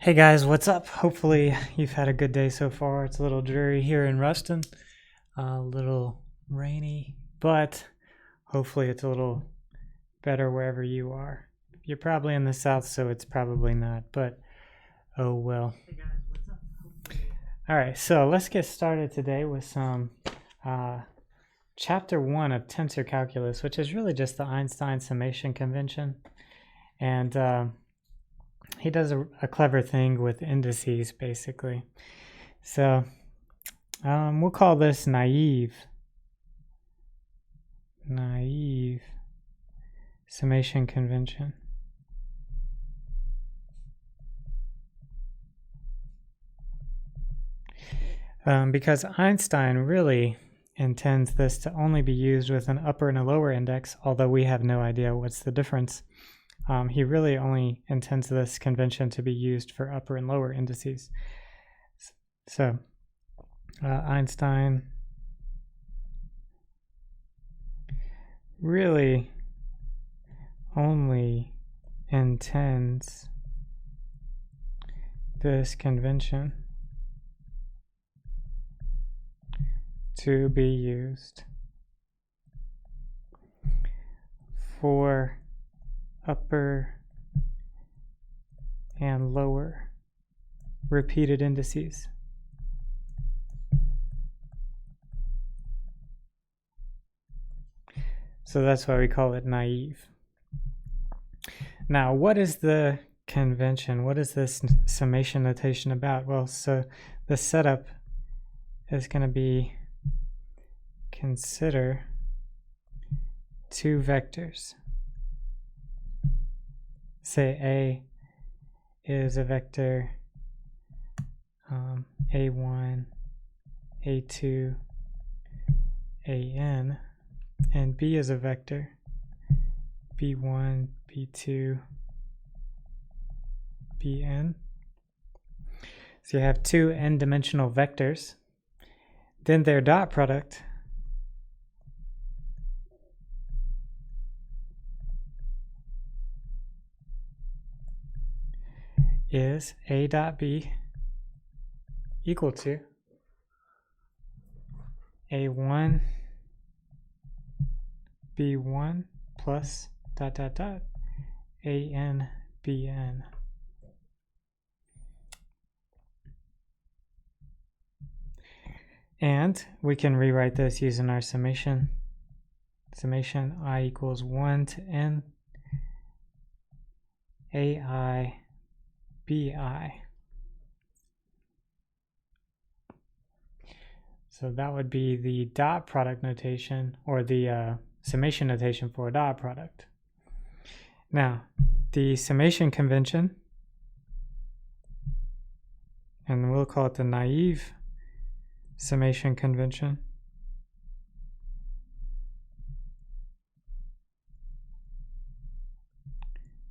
Hey guys, what's up? Hopefully you've had a good day so far. It's a little dreary here in Ruston, a little rainy, but hopefully it's a little better wherever you are. You're probably in the south, so it's probably not, but oh well. Hey guys, what's up? All right, so let's get started today with some chapter 1 of Tensor Calculus, which is really just the Einstein Summation Convention. And he does a clever thing with indices, basically. So we'll call this naive summation convention. Because Einstein really intends this to only be used with an upper and a lower index, although we have no idea what's the difference. He really only intends this convention to be used for upper and lower indices. So Einstein really only intends this convention to be used for upper and lower repeated indices. So that's why we call it naive. Now, what is the convention? What is this summation notation about? Well, so the setup is going to be consider two vectors. Say A is a vector A1, A2, AN, and B is a vector B1, B2, Bn. So you have two n-dimensional vectors. Then their dot product is A dot B equal to A1 B1 plus dot dot dot AN BN. And we can rewrite this using our summation. Summation I equals 1 to n AI BI. So that would be the dot product notation, or the summation notation for a dot product. Now, the summation convention, and we'll call it the naive summation convention,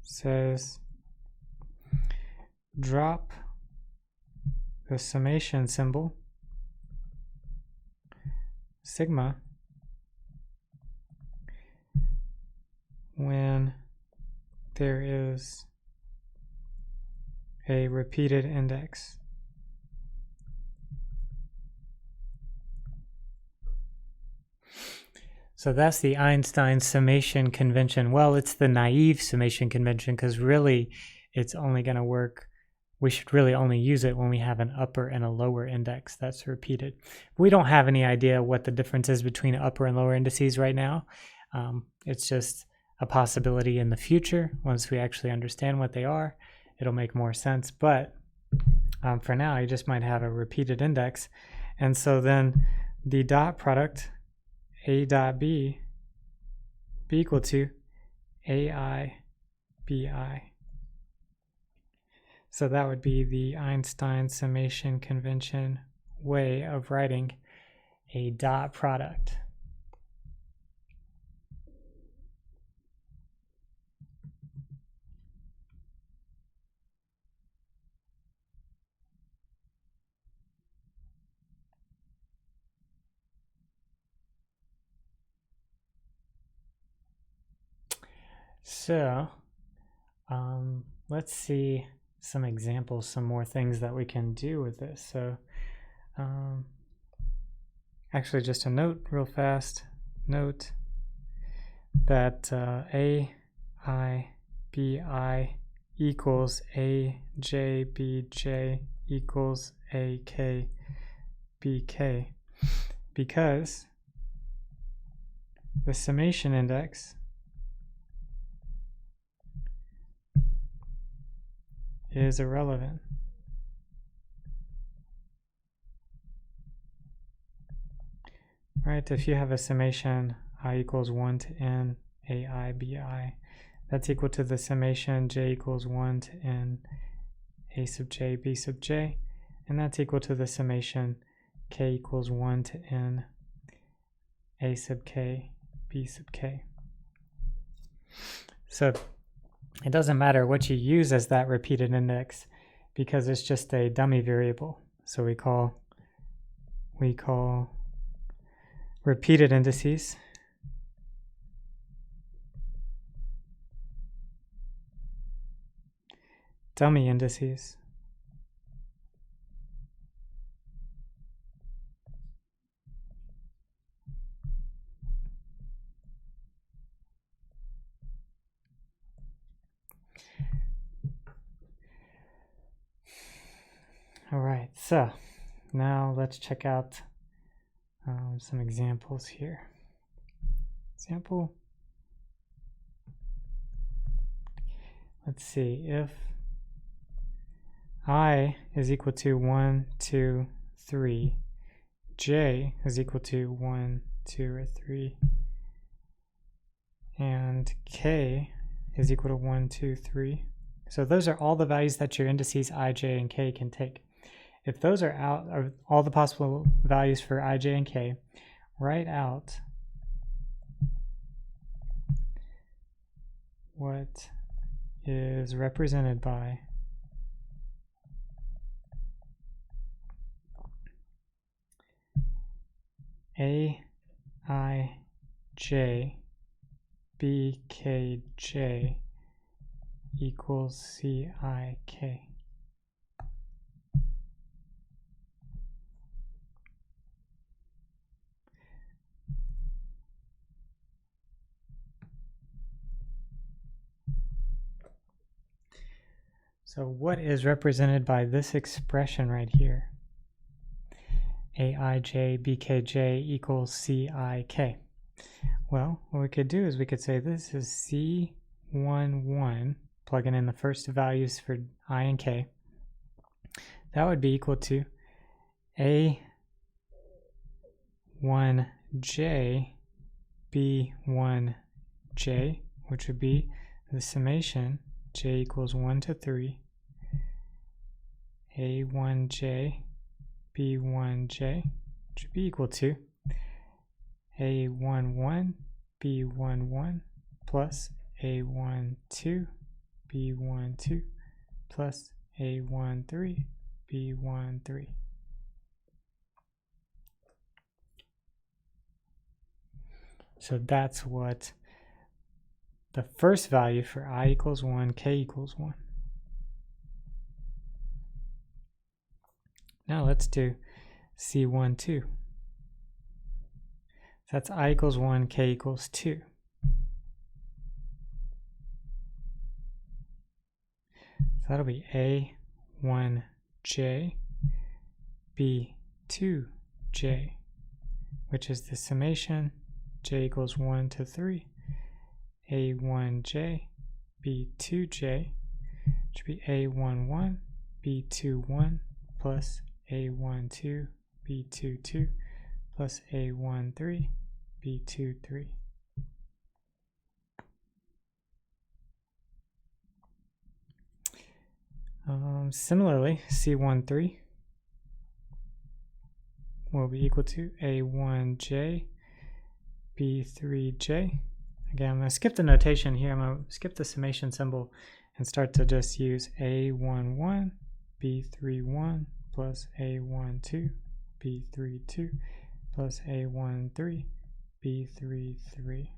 says drop the summation symbol sigma when there is a repeated index. So that's the Einstein summation convention. Well, it's the naive summation convention because really it's only going to work. We should really only use it when we have an upper and a lower index that's repeated. We don't have any idea what the difference is between upper and lower indices right now. It's just a possibility in the future. Once we actually understand what they are, it'll make more sense. But for now, you just might have a repeated index. And so then the dot product A dot B be equal to AI BI. So that would be the Einstein summation convention way of writing a dot product. So let's see some examples, some more things that we can do with this. So actually just a note real fast, note that AI BI equals AJ BJ equals AK BK, because the summation index is irrelevant. Right, if you have a summation I equals 1 to n AI BI, that's equal to the summation j equals 1 to n a sub j b sub j, and that's equal to the summation k equals 1 to n a sub k b sub k. So it doesn't matter what you use as that repeated index, because it's just a dummy variable. So we call repeated indices dummy indices. All right, so now let's check out some examples here. Example, let's see, if I is equal to 1, 2, 3, j is equal to 1, 2, or 3, and k is equal to 1, 2, 3. So those are all the values that your indices I, j, and k can take. If those are out of all the possible values for I, j, and k, write out what is represented by A, I, j, b, k, j equals c, I, k. So what is represented by this expression right here? Aij bkj equals Cik. Well, what we could do is we could say this is C11, plugging in the first values for I and k. That would be equal to A1j B1j, which would be the summation j equals 1 to 3, A1j B1j, which would be equal to A11 B11 plus A12 B12 plus A13 B13. So that's what the first value for I equals 1, k equals 1. Now let's do C12. That's I equals 1, k equals 2. So that'll be A1j B2j, which is the summation j equals 1 to 3, A1j B2j, which would be A11 B21 plus A12 B22 plus A13 B23. Similarly, C13 will be equal to A1j B3j. Again, I'm going to skip the notation here. I'm going to skip the summation symbol and start to just use A11 B31 plus A12 B32 plus A13 B33.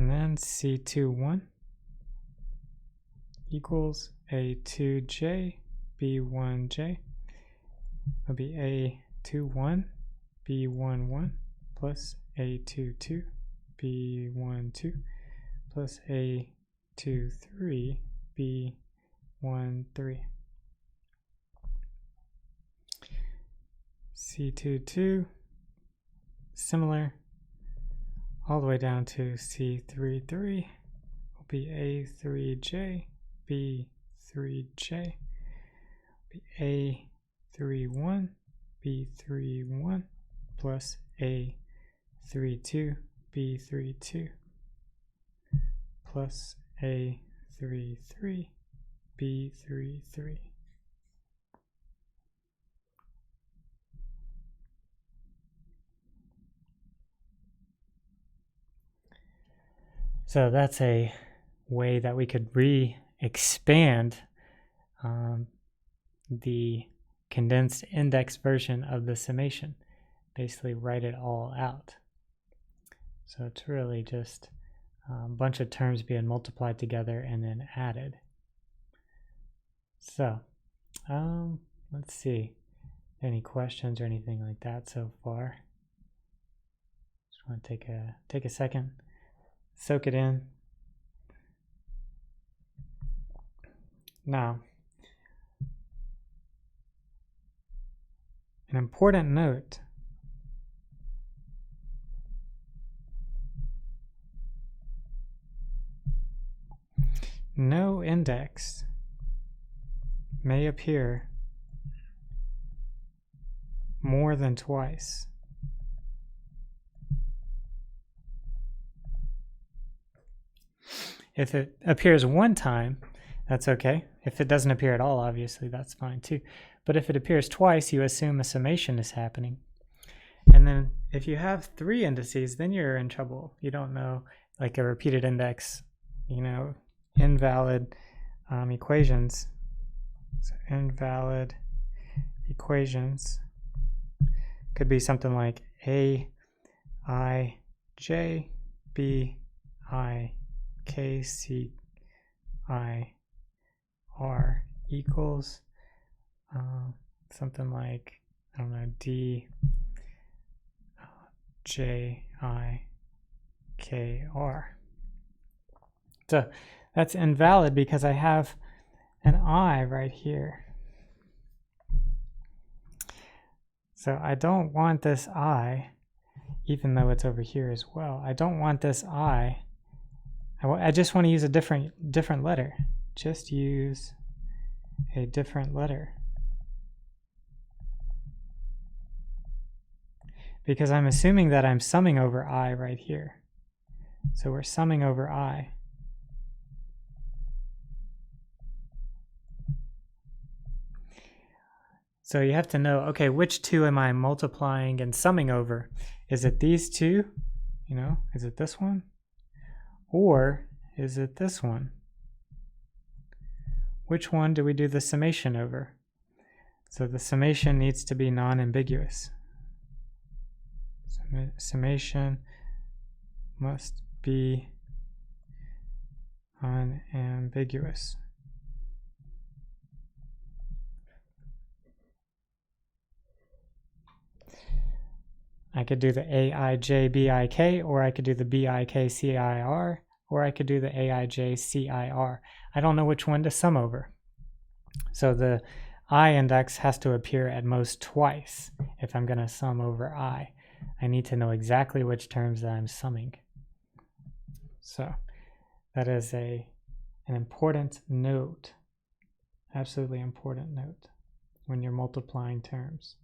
And then C21 equals A2J B1J. It'll be A21 B11 plus A22 B12 plus A23 B13. C22 similar all the way down to C33 will be A3J B3J, be A31 B31 plus A32 B32 plus A33 B33. So that's a way that we could expand the condensed index version of the summation, basically write it all out. So it's really just a bunch of terms being multiplied together and then added. So let's see, any questions or anything like that so far? Just want to take a second, soak it in. Now, an important note. No index may appear more than twice. If it appears one time, that's okay. If it doesn't appear at all, obviously, that's fine too. But if it appears twice, you assume a summation is happening. And then if you have 3 indices, then you're in trouble. You don't know, like a repeated index, you know, invalid equations. So invalid equations could be something like A, I, J, B, I, K, C, I, R equals something like, I don't know, D, J, I, K, R. So that's invalid because I have an I right here. So I don't want this I, even though it's over here as well. I don't want this I just want to use a different letter. Just use a different letter. Because I'm assuming that I'm summing over I right here. So we're summing over I. So you have to know, okay, which 2 am I multiplying and summing over? Is it these 2? You know, is it this one? Or is it this one? Which one do we do the summation over? So the summation needs to be non-ambiguous. Summation must be unambiguous. I could do the AIJBIK, or I could do the BIKCIR, or I could do the AIJCIR. I don't know which one to sum over. So the I index has to appear at most twice if I'm going to sum over I. I need to know exactly which terms that I'm summing. So that is an important note, absolutely important note when you're multiplying terms.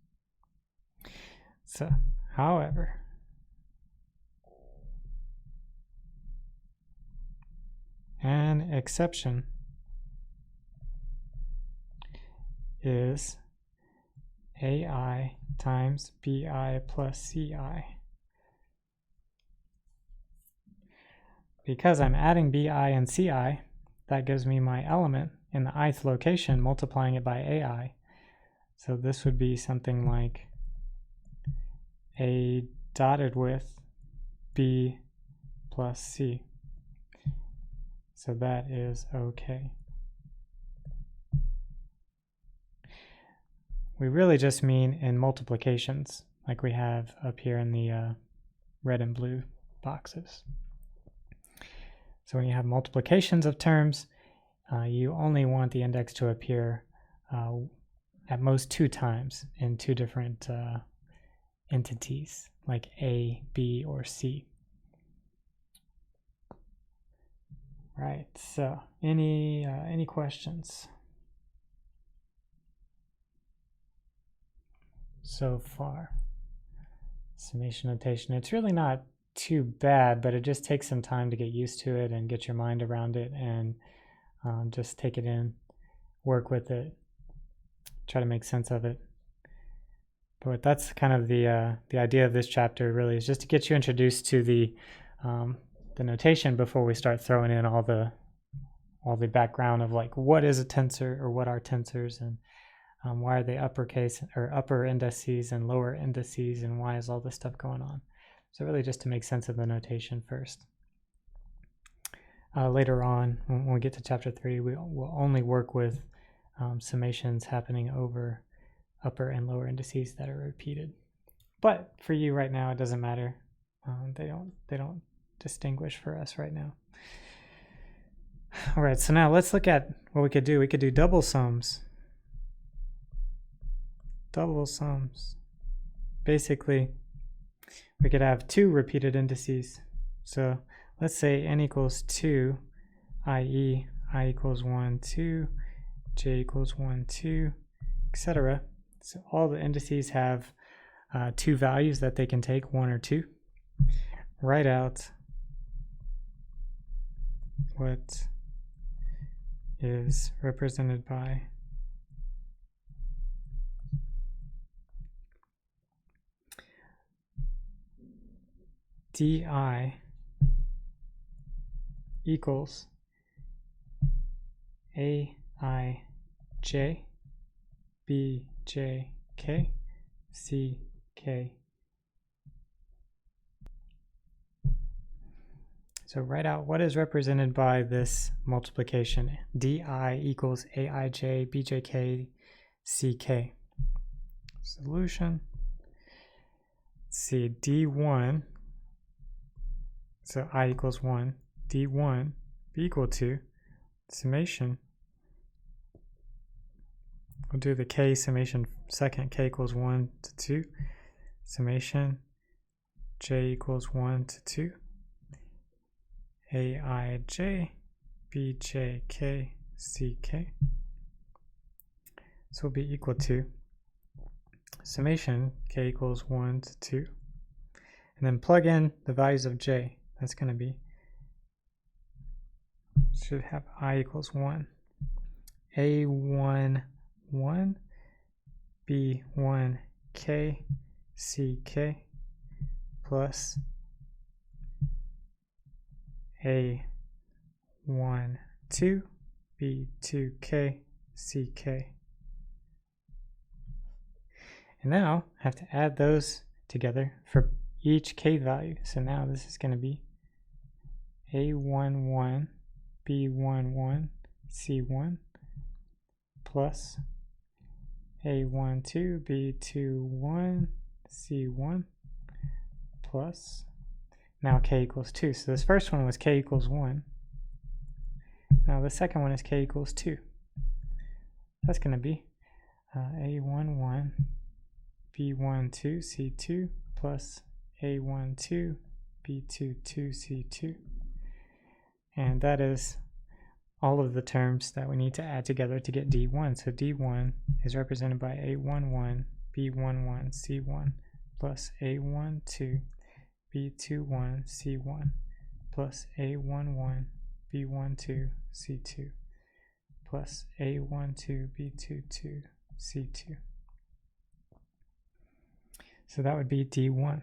So, however, an exception is AI times BI plus CI. Because I'm adding BI and CI, that gives me my element in the ith location, multiplying it by AI. So this would be something like A dotted with B plus C. So that is okay. We really just mean in multiplications, like we have up here in the red and blue boxes. So when you have multiplications of terms, you only want the index to appear at most 2 times in 2 different entities, like A, B, or C. Right, so any questions so far? Summation notation, it's really not too bad, but it just takes some time to get used to it and get your mind around it, and just take it in, work with it, try to make sense of it. But that's kind of the idea of this chapter, really, is just to get you introduced to the notation before we start throwing in all the background of like what is a tensor or what are tensors, and why are they uppercase or upper indices and lower indices, and why is all this stuff going on. So really just to make sense of the notation first. Later on, when we get to chapter 3, we'll only work with summations happening over upper and lower indices that are repeated. But for you right now, it doesn't matter. They don't distinguish for us right now. All right, so now let's look at what we could do. We could do double sums. Double sums. Basically, we could have 2 repeated indices. So let's say n equals 2, i.e. I equals 1, 2, j equals 1, 2, etc. So all the indices have 2 values that they can take, 1 or 2. Write out what is represented by di equals aij bjk ck. So write out what is represented by this multiplication, di equals aij bjk ck. Solution. Let's see, d1, so I equals 1, d1 be equal to summation. We'll do the k summation second, k equals 1 to 2, summation j equals 1 to 2, aij bjk ck. So will be equal to summation k equals 1 to 2, and then plug in the values of j. That's going to be, should have I equals 1, a1 1, b1 k ck plus a1 2 b2 k ck. And now I have to add those together for each k value. So now this is going to be a11 b11 c1 plus a12 b21 c1 plus, now k equals 2. So this first one was k equals 1. Now the second one is k equals 2. That's going to be a11 b12 c2 plus a12 b22 c2. And that is all of the terms that we need to add together to get d1. So d1 is represented by a11 b11 c1 plus a12 b21 c1 plus a11 b12 c2 plus a12 b22 c2. So that would be d1.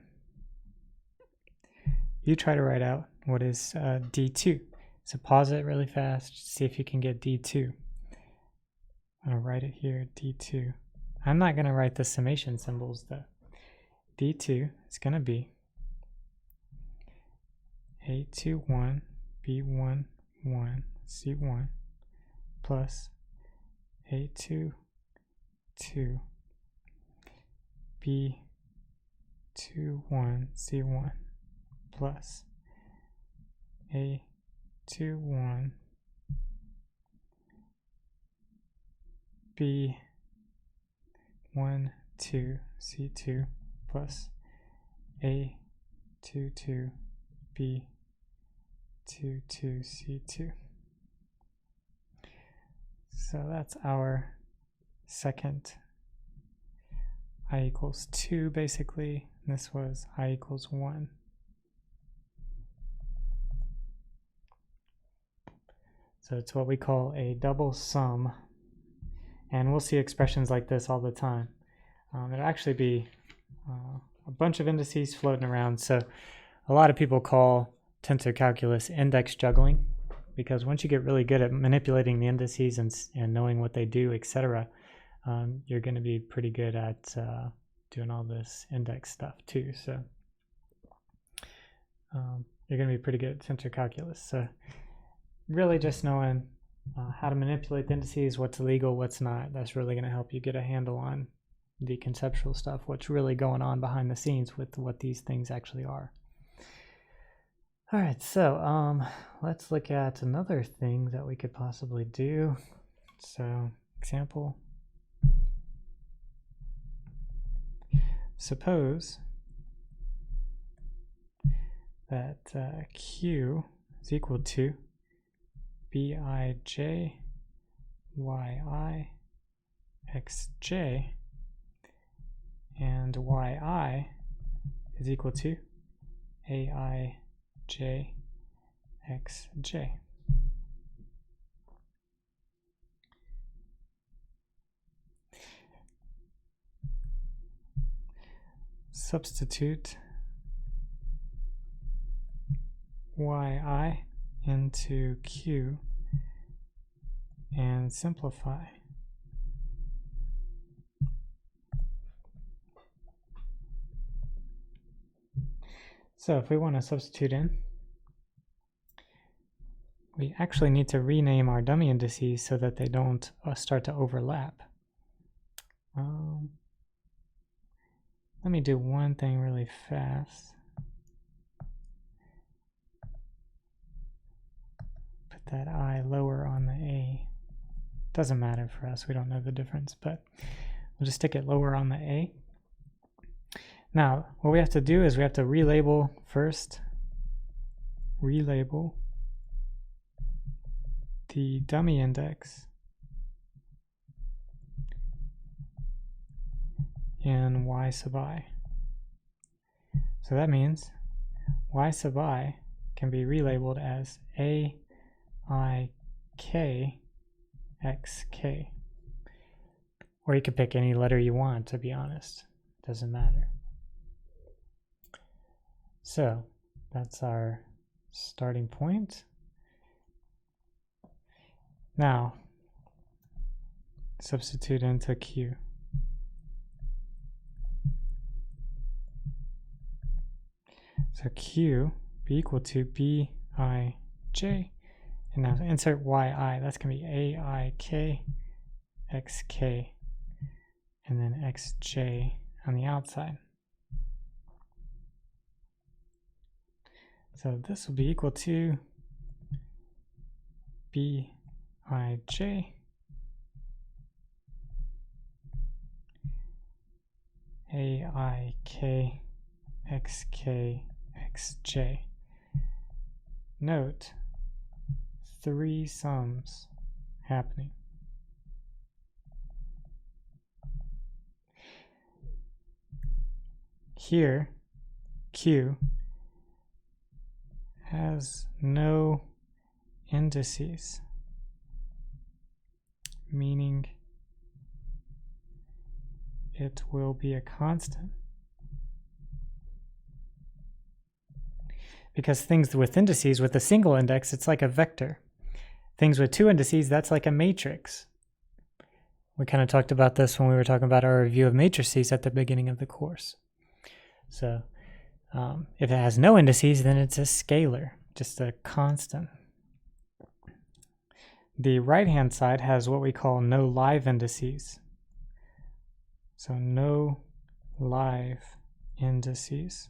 You try to write out what is d2. So pause it really fast, see if you can get d2. I'm going to write it here, d2. I'm not going to write the summation symbols though. d2 is going to be a21 b11 C1 plus A2 2 B21 C1 plus A21 B12 C2 plus A22 B22 C2. So that's our second I equals 2 basically. This was I equals 1. So it's what we call a double sum. And we'll see expressions like this all the time. It'll actually be a bunch of indices floating around. So a lot of people call tensor calculus index juggling, because once you get really good at manipulating the indices and knowing what they do, etc., you're going to be pretty good at doing all this index stuff too. So you're going to be pretty good at tensor calculus. So really just knowing how to manipulate the indices, what's legal, what's not, that's really going to help you get a handle on the conceptual stuff, what's really going on behind the scenes with what these things actually are. All right, so let's look at another thing that we could possibly do. So example, suppose that Q is equal to Bij Yi Xj, and Yi is equal to Aij Xj. Substitute Yi into Q and simplify. So if we want to substitute in, we actually need to rename our dummy indices so that they don't start to overlap. Let me do one thing really fast. Put that I lower on the A. Doesn't matter for us, we don't know the difference, but we'll just stick it lower on the A. Now, what we have to do is we have to relabel first. Relabel the dummy index in Y sub I. So that means Y sub I can be relabeled as Aik xk. Or you could pick any letter you want, to be honest. Doesn't matter. So that's our starting point. Now, substitute into Q. So Q be equal to Bij, and now insert Yi. That's going to be Aik xk, and then xj on the outside. So this will be equal to Bij Aik xk xj. Note, 3 sums happening. Here, Q has no indices, meaning it will be a constant. Because things with indices, with a single index, it's like a vector. Things with 2 indices, that's like a matrix. We kind of talked about this when we were talking about our review of matrices at the beginning of the course. So if it has no indices, then it's a scalar, just a constant. The right-hand side has what we call no live indices. So no live indices.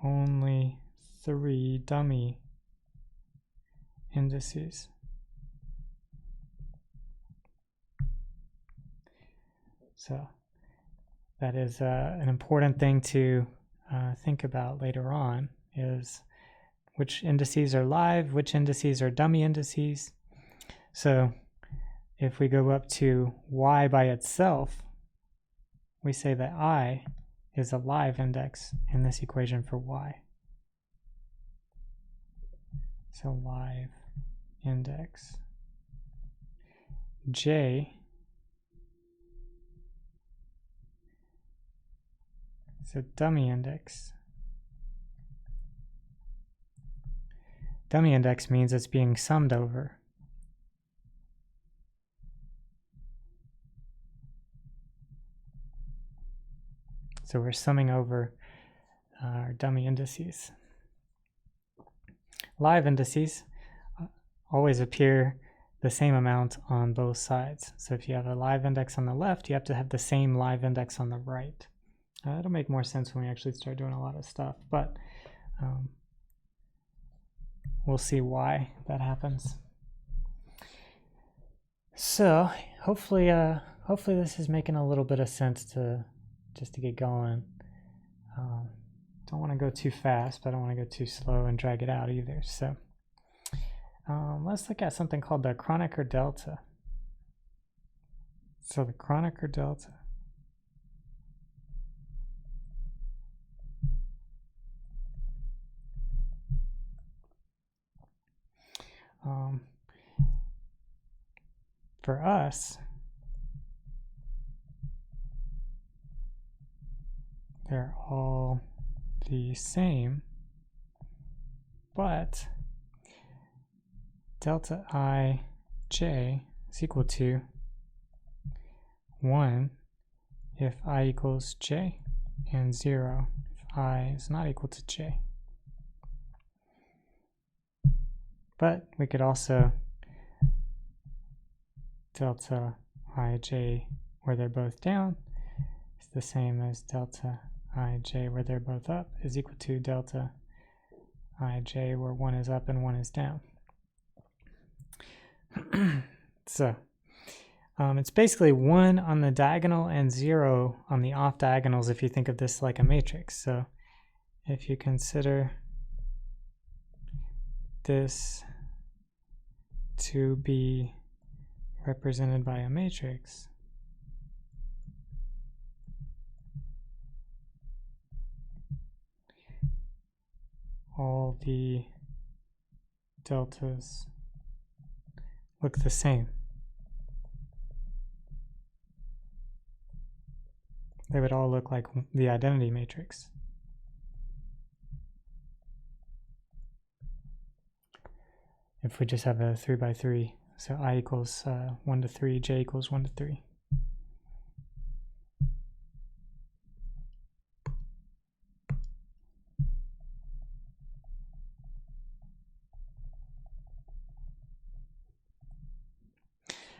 Only 3 dummy indices. So that is an important thing to think about later on, is which indices are live, which indices are dummy indices. So if we go up to y by itself, we say that I is a live index in this equation for y. So live index. J is a dummy index. Dummy index means it's being summed over. So we're summing over our dummy indices. Live indices always appear the same amount on both sides. So if you have a live index on the left, you have to have the same live index on the right. It'll make more sense when we actually start doing a lot of stuff, but we'll see why that happens. So hopefully this is making a little bit of sense just to get going. Don't want to go too fast, but I don't want to go too slow and drag it out either. So let's look at something called the Kronecker Delta. So the Kronecker Delta. For us, they're all the same, but delta ij is equal to 1 if I equals j, and 0 if I is not equal to j. But we could also delta ij where they're both down is the same as delta ij where they're both up is equal to delta ij where one is up and one is down. So it's basically 1 on the diagonal and 0 on the off diagonals if you think of this like a matrix. So if you consider this to be represented by a matrix, all the deltas look the same. They would all look like the identity matrix. If we just have a 3 by 3, so I equals 1 to 3, j equals 1 to 3.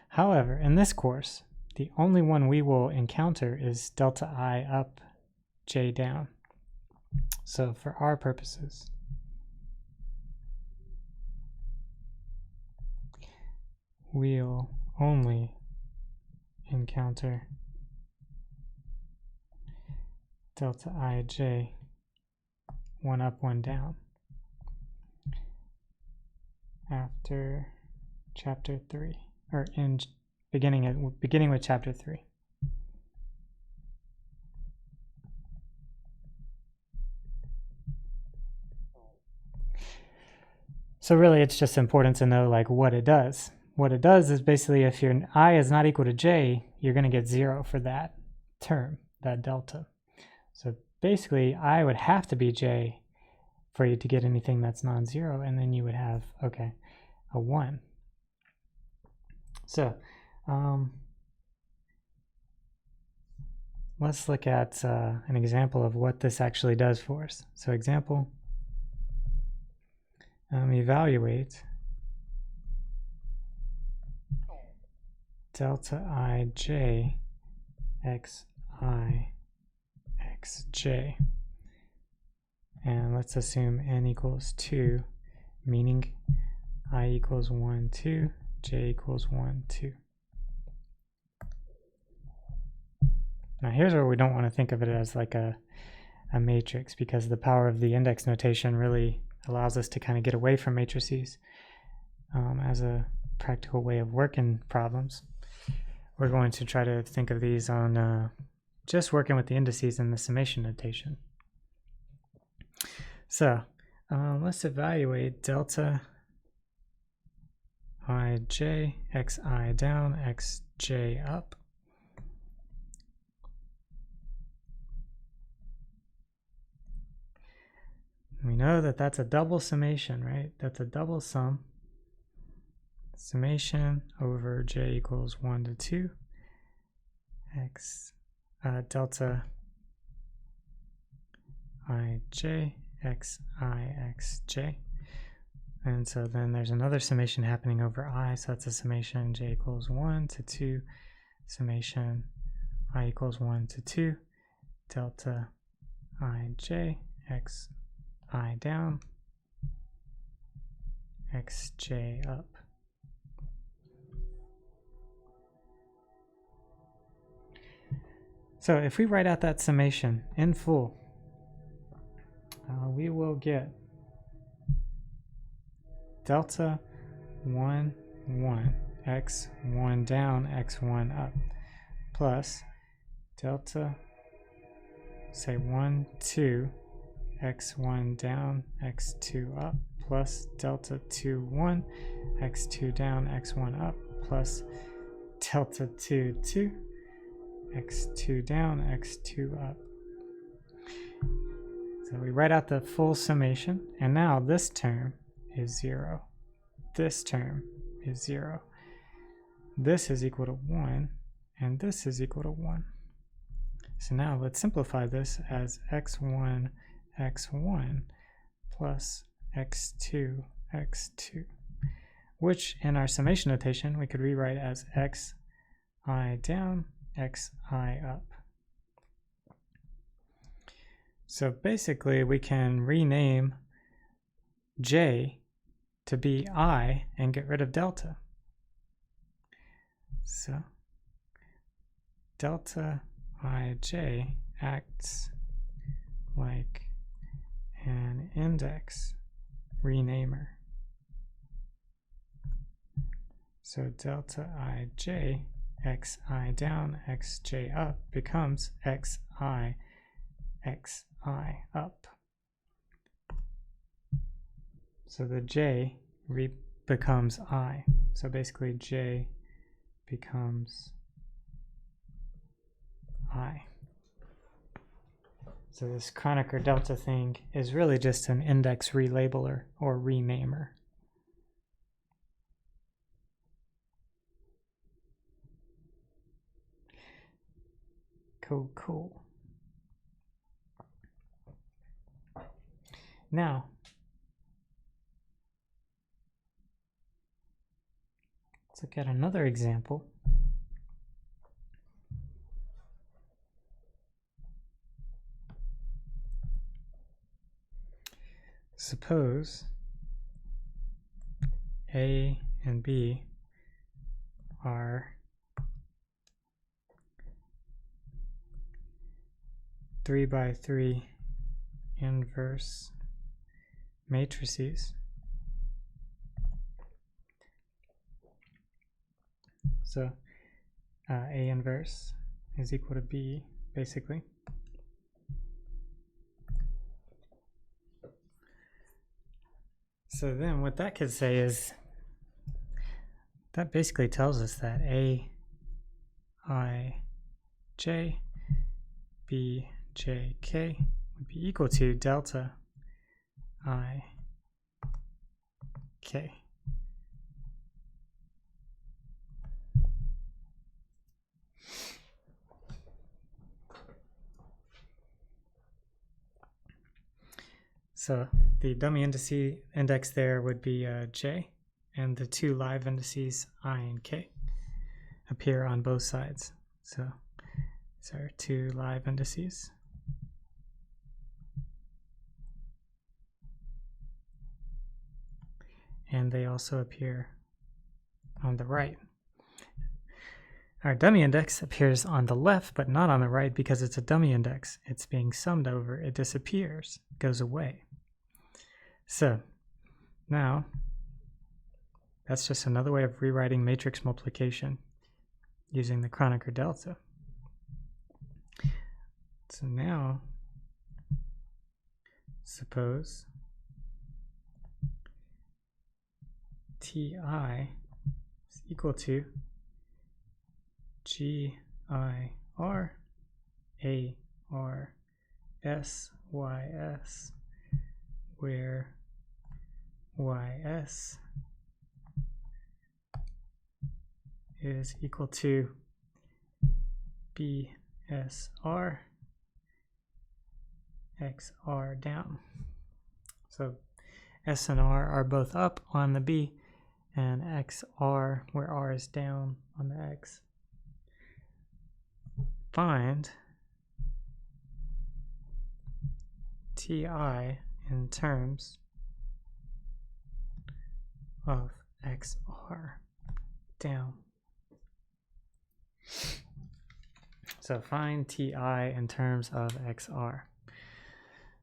However, in this course, the only one we will encounter is delta I up, j down. So for our purposes, we'll only encounter delta ij, 1 up, 1 down, after chapter 3, or in beginning with chapter 3. So really it's just important to know like what it does. What it does is basically if your I is not equal to j, you're going to get 0 for that term, that delta. So basically I would have to be j for you to get anything that's non-zero, and then you would have, okay, a 1. So let's look at an example of what this actually does for us. So example, evaluate delta ij xi xj. And let's assume n equals 2, meaning I equals 1, 2, j equals 1, 2. Now here's where we don't want to think of it as like a matrix, because the power of the index notation really allows us to kind of get away from matrices as a practical way of working problems. We're going to try to think of these on just working with the indices and the summation notation. So let's evaluate delta ij xi down xj up. We know that that's a double summation, right? That's a double sum. Summation over j equals 1 to 2 x delta ij xi xj. And so then there's another summation happening over I, so that's a summation j equals 1 to 2 summation I equals 1 to 2 delta ij xi down xj up. So if we write out that summation in full, we will get delta 1, 1, x1 down, x1 up, plus delta, say 1, 2, x1 down, x2 up, plus delta 2, 1, x2 down, x1 up, plus delta 2, 2, x2 down, x2 up. So we write out the full summation, and now this term is 0. This term is 0. This is equal to 1, and this is equal to 1. So now let's simplify this as x1, x1 plus x2, x2, which in our summation notation we could rewrite as xi down, xi up. So basically we can rename j to be I and get rid of delta. So delta ij acts like an index renamer. So delta ij xi down, xj up becomes xi up. So the j becomes I. So basically j becomes I. So this Kronecker Delta thing is really just an index relabeler or renamer. Cool. Now, let's look at another example. Suppose A and B are 3x3 inverse matrices. So A inverse is equal to B, basically. So then what that could say is, that basically tells us that A, I, J, B, J, K would be equal to delta I, K. So the dummy index there would be J, and the two live indices I and K. appear on both sides. So these are two live indices. And they also appear on the right. Our dummy index appears on the left, but not on the right because it's a dummy index. It's being summed over, it disappears, goes away. So now, that's just another way of rewriting matrix multiplication using the Kronecker Delta. So now, suppose Ti is equal to GIR AR SYS, where YS is equal to BSR XR down. So S and R are both up on the B, and XR, where R is down, on the X. Find Ti in terms of XR down. So find Ti in terms of XR.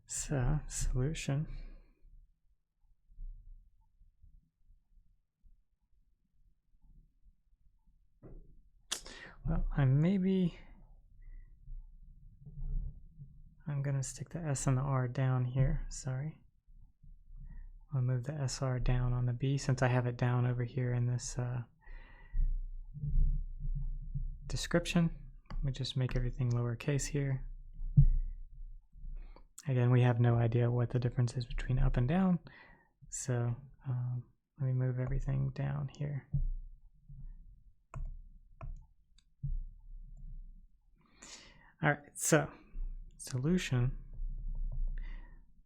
So solution. Well, I'm going to stick the S and the R down here. Sorry. I'll move the SR down on the B since I have it down over here in this description. Let me just make everything lowercase here. Again, we have no idea what the difference is between up and down. So let me move everything down here. All right, so solution.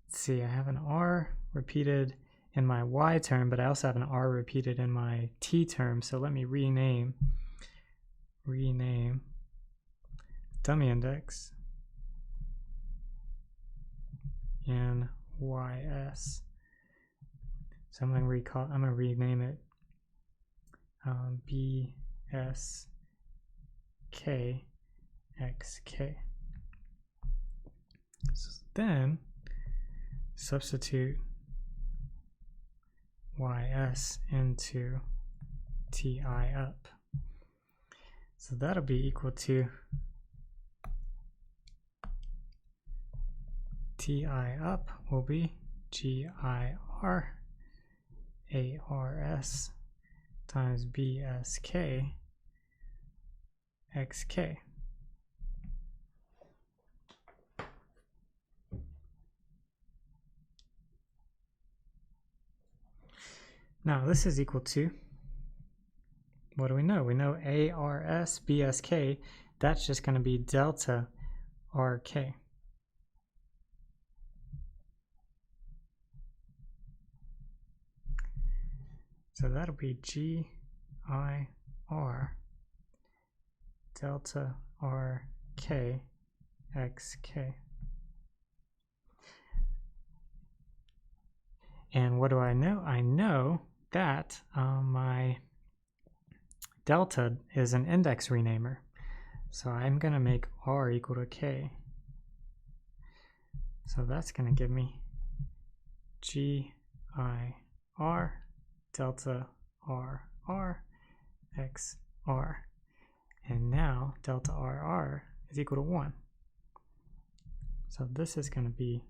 Let's see, I have an R repeated in my Y term, but I also have an R repeated in my T term. So let me rename dummy index in YS. So I'm going to rename it BSK XK. So then substitute YS into Ti up. So that'll be equal to Ti up will be GIR ARS times BSK XK. Now this is equal to, what do we know? We know ARS BSK, that's just going to be delta RK. So that'll be GIR delta RK XK. And what do I know? I know that my delta is an index renamer. So I'm going to make R equal to K. So that's going to give me GIR delta RR XR. And now delta RR is equal to 1. So this is going to be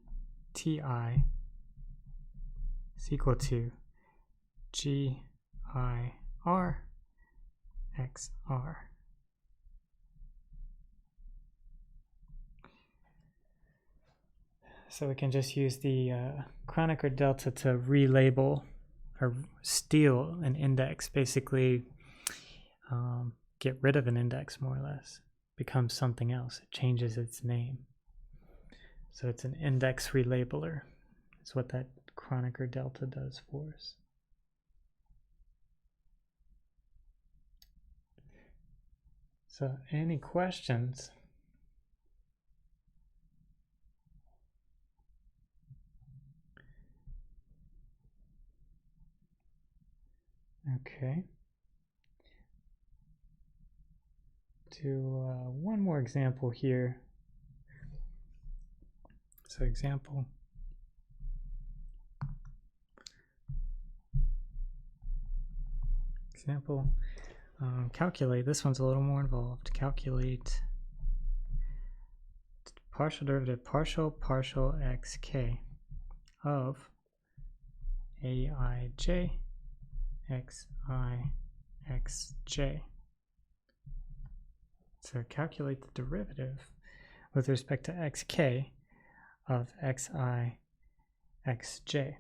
Ti is equal to GIR XR. So we can just use the Kronecker Delta to relabel or steal an index, basically get rid of an index more or less, becomes something else. It changes its name. So it's an index relabeler. That's what that Kronecker Delta does for us. So any questions? Okay. Do one more example here. So example. Calculate. This one's a little more involved. Calculate partial derivative partial xk of aij xi xj. So calculate the derivative with respect to xk of xi xj.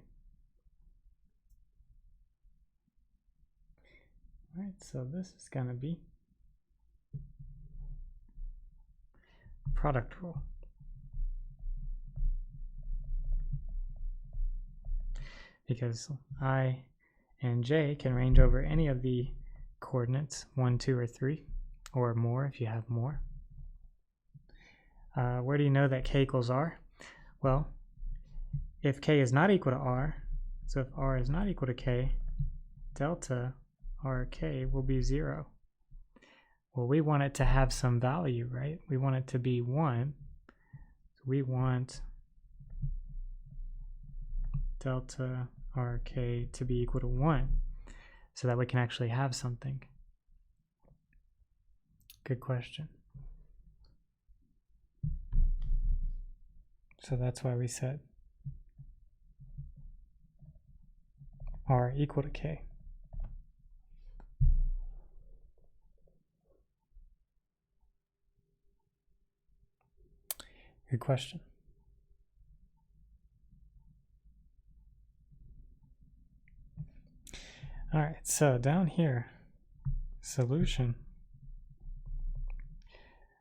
All right, so this is going to be product rule. Because I and j can range over any of the coordinates 1, 2, or 3, or more if you have more. Where do you know that k equals r? Well, if k is not equal to r, so if r is not equal to k, delta rk will be 0. Well, we want it to have some value, right? We want it to be 1. So we want delta rk to be equal to 1 so that we can actually have something. Good question. So that's why we set r equal to k. Good question. All right, so down here, solution,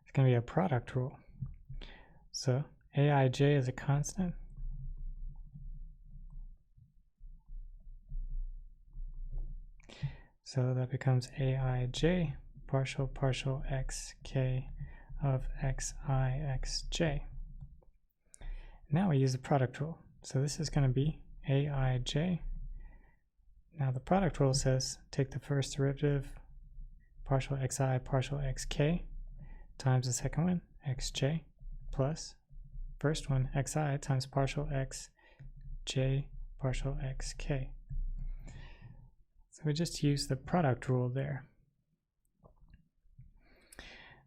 it's going to be a product rule. So aij is a constant. So that becomes aij partial xk of xi xj. Now we use the product rule. So this is going to be aij. Now the product rule says take the first derivative, partial xi partial xk, times the second one, xj, plus first one, xi, times partial xj partial xk. So we just use the product rule there.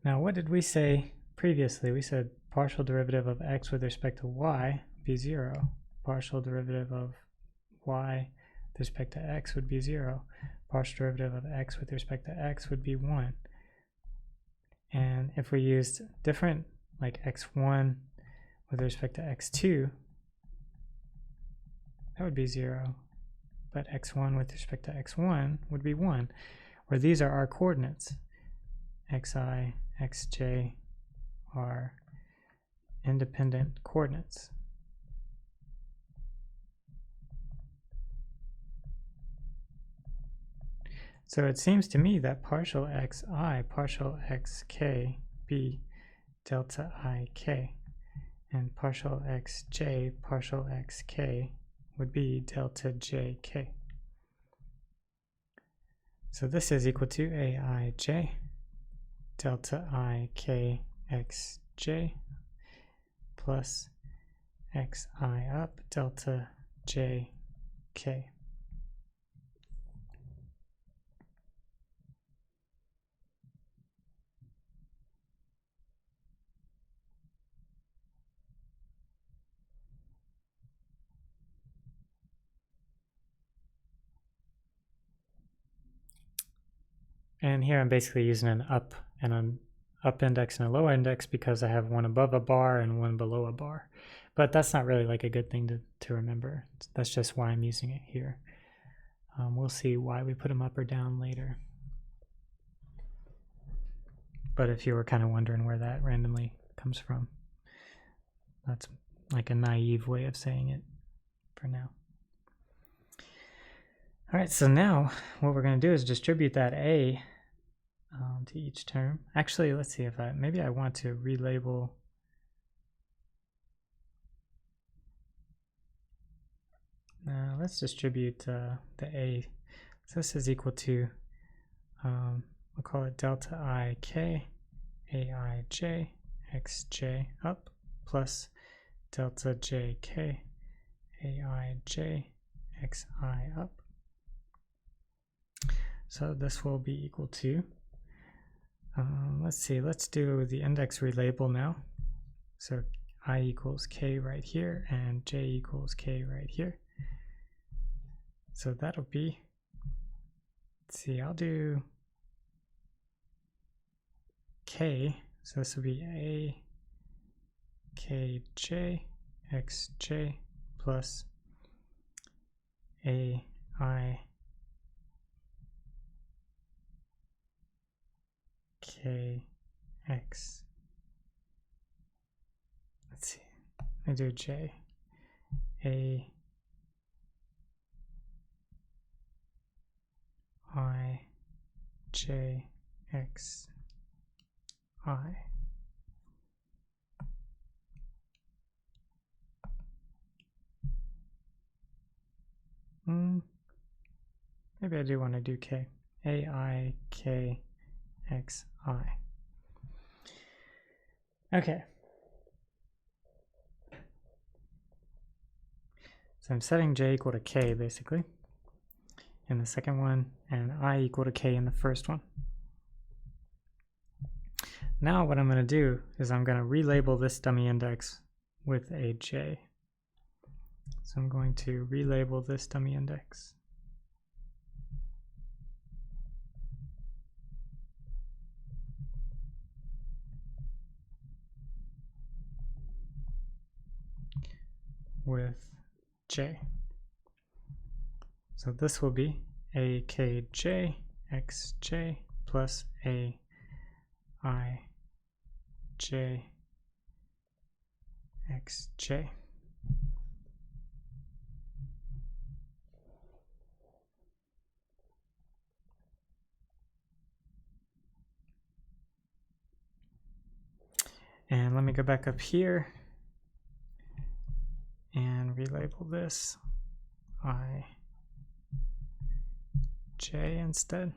Now what did we say previously? We said partial derivative of x with respect to y would be 0. Partial derivative of y with respect to x would be 0. Partial derivative of x with respect to x would be 1. And if we used different, like x1 with respect to x2, that would be 0. But x1 with respect to x1 would be 1, where these are our coordinates. xi, xj are independent coordinates. So it seems to me that partial xi, partial xk be delta ik, and partial xj, partial xk would be delta jk. So this is equal to aij delta ik xj plus xi up delta jk. And here I'm basically using an up index and a low index because I have one above a bar and one below a bar. But that's not really like a good thing to remember. That's just why I'm using it here. We'll see why we put them up or down later. But if you were kind of wondering where that randomly comes from, that's like a naive way of saying it for now. All right, so now what we're going to do is distribute that A to each term. Actually, let's see if maybe I want to relabel. Let's distribute the A. So this is equal to, we'll call it delta I k ai j x j up plus delta j k ai j x I up. So this will be equal to, let's see, let's do the index relabel now. So I equals k right here and j equals k right here. So that'll be, let's see, I'll do k, so this will be a k j x j plus a I k x. Let's see, I do j a I j x I. Maybe I do want to do k. A I k x I. Okay. So I'm setting j equal to k basically in the second one, and I equal to k in the first one. Now what I'm going to do is I'm going to relabel this dummy index with a j. So I'm going to relabel this dummy index. With j. So this will be a k j x j plus a I j x j. And let me go back up here and relabel this I j instead.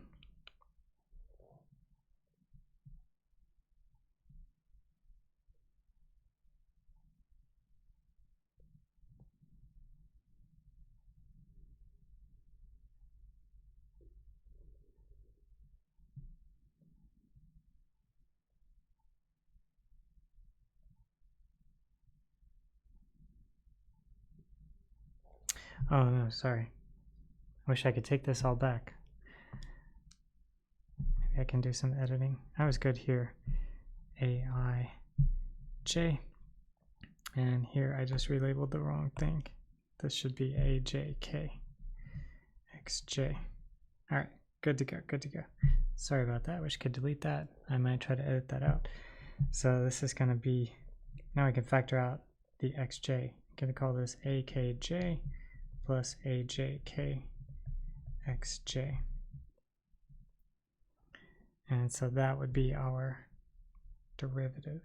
Oh no, sorry. I wish I could take this all back. Maybe I can do some editing. I was good here. AI J. And here I just relabeled the wrong thing. This should be AJK XJ. Alright, good to go, good to go. Sorry about that. I wish I could delete that. I might try to edit that out. So this is going to be, now I can factor out the XJ. I'm going to call this AKJ plus AJK XJ. And so that would be our derivative.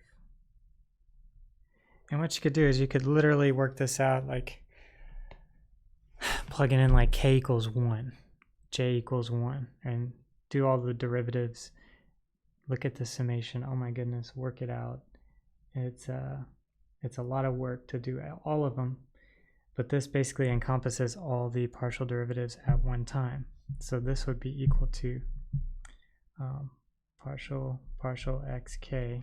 And what you could do is you could literally work this out, like plugging in like k equals 1, j equals 1, and do all the derivatives. Look at the summation. Oh my goodness, work it out. It's a lot of work to do all of them, but this basically encompasses all the partial derivatives at one time. So this would be equal to partial xk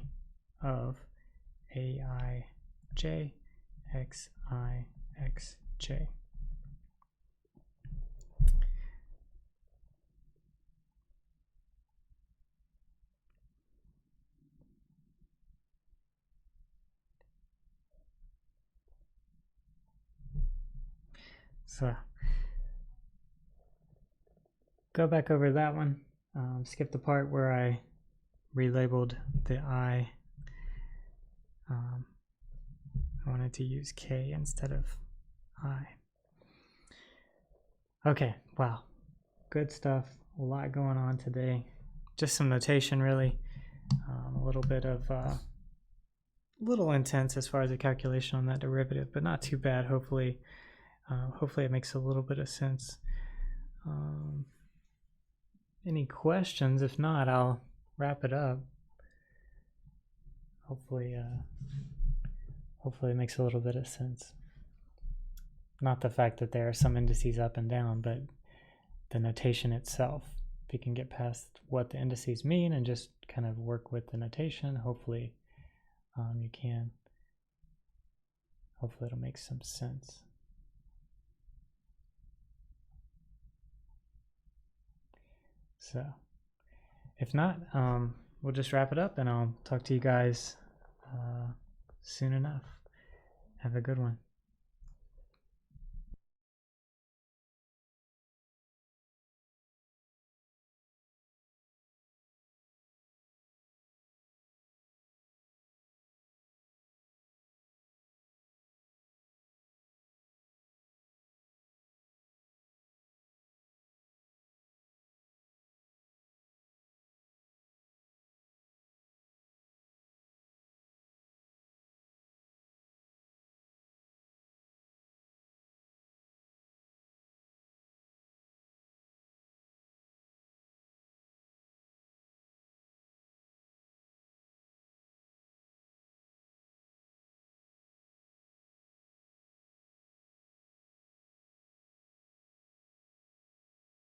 of ai j xi xj. So go back over that one. Skip the part where I relabeled the I. I wanted to use K instead of I. Okay, wow. Good stuff. A lot going on today. just some notation really. A little bit of little intense as far as the calculation on that derivative, but not too bad. Hopefully it makes a little bit of sense. Any questions? If not, I'll wrap it up. Hopefully it makes a little bit of sense. Not the fact that there are some indices up and down, but the notation itself. If you can get past what the indices mean and just kind of work with the notation, hopefully you can. Hopefully it'll make some sense. So if not, we'll just wrap it up and I'll talk to you guys soon enough. Have a good one.